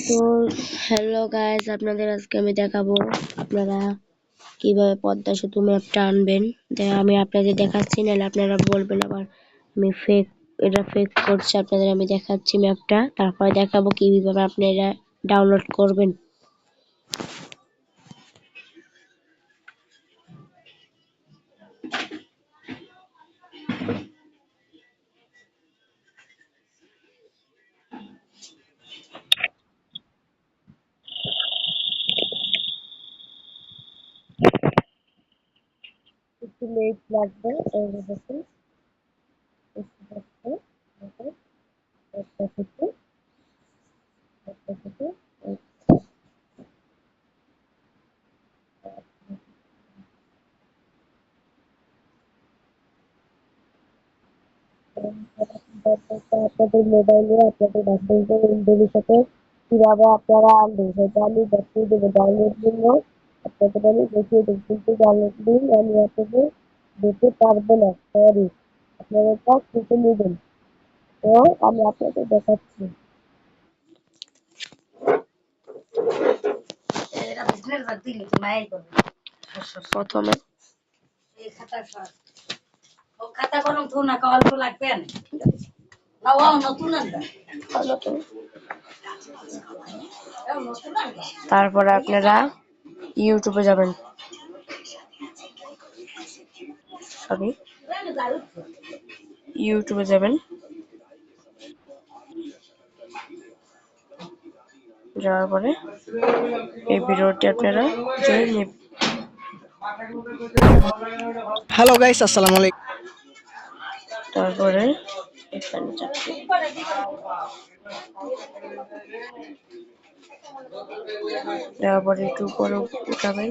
তো hello guys, আপনাদের আজকে আমি দেখাবো আপনারা কিভাবে পদ্মা সেতু ম্যাপটা আনবেন। আমি আপনাদের দেখাচ্ছি, নাহলে আপনারা বলবেন আবার আমি এটা ফেক করছি। আপনাদের আমি দেখাচ্ছি ম্যাপটা, তারপরে দেখাবো কিভাবে আপনারা ডাউনলোড করবেন। একটু লেট লাগবে, এই যে দেখুন পদ্মা সেতু, পদ্মা সেতু। আপনাদের মোবাইলে আপনাদের মেসেঞ্জার ইনবক্সের সাথে কিভাবে আপনারা আনবেন সেটা আমি দেখিয়ে দেবো। ডাউনলোড জন্য আপনাদের আমি দেখিয়ে দেবো, কিন্তু ডাউনলোড লিঙ্ক আমি আপনাদের দিতে পারবো না, সরি। আপনারা এটা শিখে নেবেন। তো আমি আপনাদের দেখাচ্ছি। প্রথমে তারপরে আপনারা ইউটিউবে যাবেন, সরি ইউটিউবে যাবেন। যাওয়ার পরে এই ভিডিওটি আপনারা জয় নেবেন। হ্যালো গাইস, আসসালামু আলাইকুম। তারপরে এখানে চাপবেন। দেওয়ার পরে একটু উপরে উঠাবেন।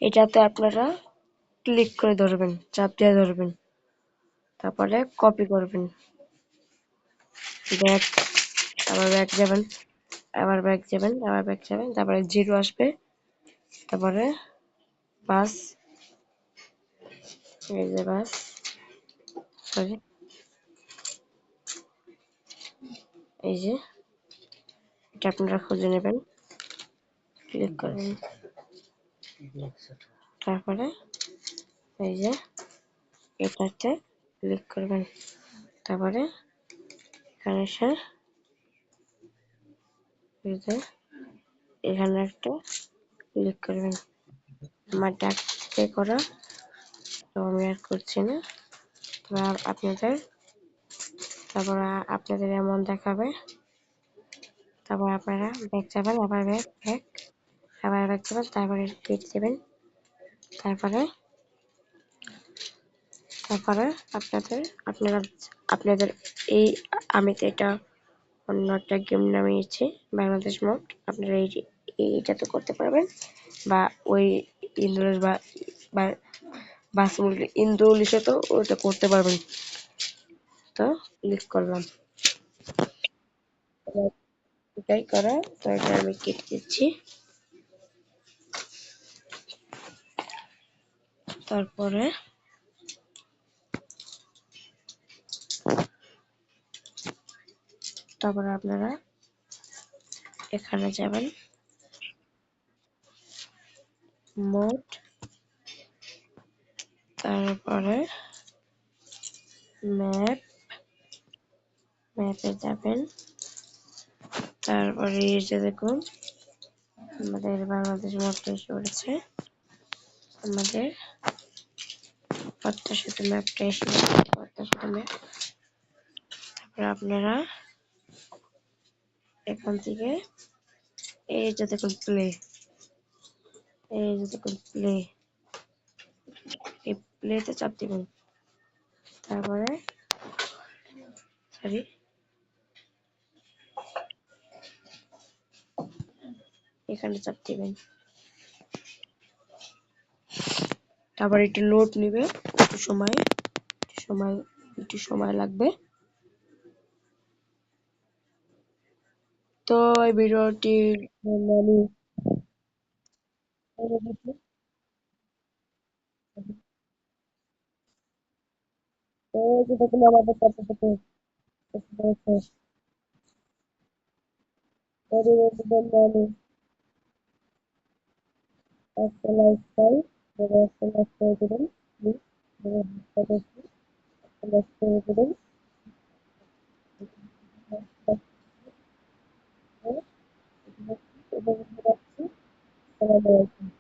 এটাতে আপনারা ক্লিক করে ধরবেন, চাপ দিয়ে ধরবেন, তারপরে কপি করবেন, ব্যাক, আবার ব্যাক যাবেন, আবার ব্যাক যাবেন, আবার ব্যাক যাবেন, তারপরে 0 আসবে, তারপরে বাস, এই যে বাস, সরি, এই যে এটা আপনারা খুঁজে নেবেন, ক্লিক করবেন, তারপরে এই যে এটাতে ক্লিক করবেন, তারপরে এখানে এসে এই যে এখানে একটা ক্লিক করবেন। আমার ডাকতে করা, তো আমি আর করছি না। তারপর আপনাদের এমন দেখাবে, তারপর আপনারা ব্যাক যাবেন, আবার ব্যাক ব্যাক, আবার ব্যাক যাবেন, তারপরে রিপিট দেবেন, তারপরে তারপরে আপনারা আপনাদের এই, আমি তো এটা অন্য একটা গেম নামিয়েছি বাংলাদেশ মোড, আপনারা এইটাতে করতে পারবেন, বা ওই ইন্দ্রজ বা বাসমুল ইন্দ্রলিশে তো ওটা করতে পারবেন। তো ক্লিক করলাম, এটাই করা, তো এটা আমি কেটে দিচ্ছি। তারপরে তারপরে আপনারা এখানে যাবেন, মোড, তারপরে ম্যাপে যাবেন, তারপরে এই যে দেখুন আমাদের বাংলাদেশ ম্যাপটা এসে পড়েছে, আমাদের পদ্মা সেতু ম্যাপটা এসে পড়েছে, পদ্মা সেতু ম্যাপ। তারপরে আপনারা এখান থেকে এই যে দেখুন প্লে, এই যে দেখুন প্লে, এই প্লেতে চাপ দিবেন, তারপরে সরি এখানে চাপ দিবেন, তারপর একটু লোড নিবে, একটু সময় একটু সময় লাগবে। তো এই ভিডিওটি আমি এই যে দেখুন আমাদের কতটুকু শেষ, আমি একটা লাইক চাই, একটা লাইক করে দেবেন প্লিজ, একটা লাইক করে দেবেন। এবং রাখছি, আসসালামু আলাইকুম।